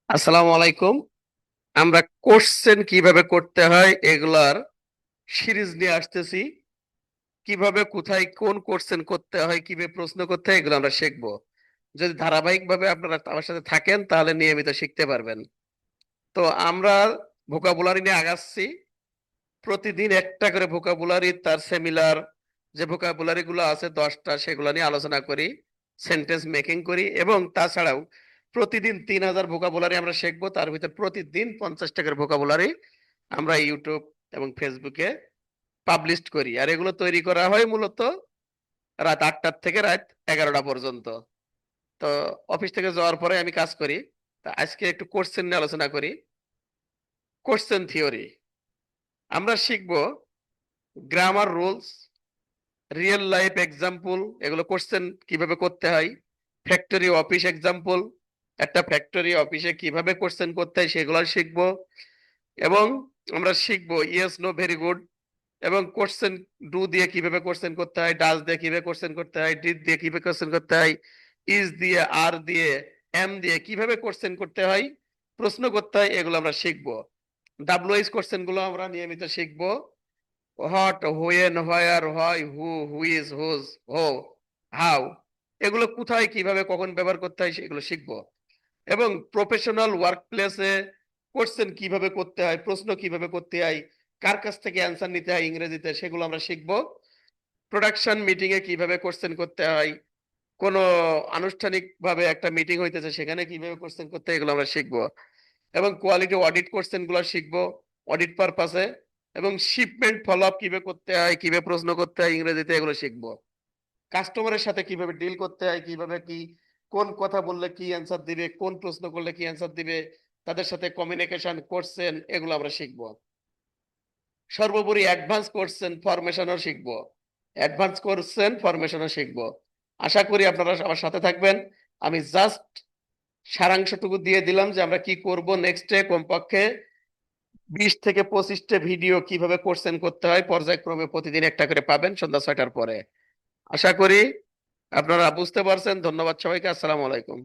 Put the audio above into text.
আসসালামু আলাইকুম। আমরা কোশ্চেন কিভাবে করতে হয় এগুলার সিরিজ নিয়ে আসতেছি। কিভাবে কোথায় কোন কোশ্চেন করতে হয়, কিভাবে প্রশ্ন করতে হয়, এগুলো আমরা শিখবো। যদি ধারাবাহিকভাবে আপনারা আমার সাথে থাকেন তাহলে নিয়মিত শিখতে পারবেন। তো আমরা ভোকাবুলারি নিয়ে আগাচ্ছি। প্রতিদিন একটা করে ভোকাবুলারি, তার সিমিলার যে ভোকাবুলারি গুলো আছে 10টা, সেগুলো নিয়ে আলোচনা করি, সেন্টেন্স মেকিং করি, এবং তাছাড়াও প্রতিদিন 3000 ভোকাবুলারি আমরা শিখবো। তার ভিতর প্রতিদিন 50টা করে ভোকাবুলারি আমরা ইউটিউব এবং ফেসবুকে পাবলিশ করি। আর এগুলো তৈরি করা হয় মূলত রাত 8টা থেকে রাত 11টা পর্যন্ত। তো অফিস থেকে যাওয়ার পরে আমি কাজ করি। তা আজকে একটু কোশ্চেন নিয়ে আলোচনা করি। কোশ্চেন থিওরি আমরা শিখবো, grammar rules, real life example, এগুলো কোশ্চেন কিভাবে করতে হয়, ফ্যাক্টরি অফিস এক্সাম্পল, একটা ফ্যাক্টরি অফিসে কিভাবে কোশ্চেন করতে হয় সেগুলো শিখবো। এবং আমরা শিখবো ইয়েস নো ভেরি গুড, এবং কোশ্চেন ডু দিয়ে কিভাবে কোশ্চেন করতে হয়, ডাজ দিয়ে কিভাবে কোশ্চেন করতে হয়, ডিড দিয়ে কিভাবে কোশ্চেন করতে হয়, ইজ দিয়ে, আর দিয়ে, এম দিয়ে কিভাবে কোশ্চেন করতে হয়, প্রশ্ন করতে হয়, এগুলো আমরা শিখবো। ডাব্লিউএইচ কোশ্চেন গুলো আমরা নিয়মিত শিখবো। What, when, where, why, who is, whose, who, how, এগুলো কোথায় কিভাবে কখন ব্যবহার করতে হয় সেগুলো শিখবো। এবং প্রফেশনাল ওয়ার্ক প্লেসে কোশ্চেন কিভাবে করতে হয়, প্রশ্ন কিভাবে করতে হয়, কার কাছ থেকে অ্যান্সার নিতে হয় ইংরেজিতে, সেগুলো আমরা শিখবো। প্রোডাকশন মিটিং এ কিভাবে কোশ্চেন করতে হয়, কোনো আনুষ্ঠানিক ভাবে একটা মিটিং হইতেছে সেখানে কিভাবে কোশ্চেন করতে হয়, এগুলো আমরা শিখবো। এবং কোয়ালিটি অডিট কোশ্চেন গুলো শিখবো অডিট পারপাসে। এবং শিপমেন্ট ফলো আপ কিভাবে করতে হয়, কিভাবে প্রশ্ন করতে হয় ইংরেজিতে, এগুলো শিখবো। কাস্টমারের সাথে কিভাবে ডিল করতে হয়, কিভাবে কি, কোন কথা বললে কি অ্যান্সার দিবে, কোন প্রশ্ন করলে কি অ্যান্সার দিবে, তাদের সাথে কমিউনিকেশন করছেন, এগুলো আমরা শিখবো। সর্বোপরি অ্যাডভান্স কোশ্চেন ফরমেশনও শিখবো। অ্যাডভান্স কোশ্চেন ফরমেশনও শিখবো। আশা করি আপনারা আমার সাথে থাকবেন। আমি জাস্ট সারাংশটুকু দিয়ে দিলাম যে আমরা কি করব নেক্সটে। কমপক্ষে 20 থেকে 25টা ভিডিও কিভাবে কোশ্চেন করতে হয় পর্যায়ক্রমে প্রতিদিন একটা করে পাবেন সন্ধ্যা 6টার পরে। আশা করি আপনারা বুঝতে পারছেন। ধন্যবাদ সবাইকে। আসসালামু আলাইকুম।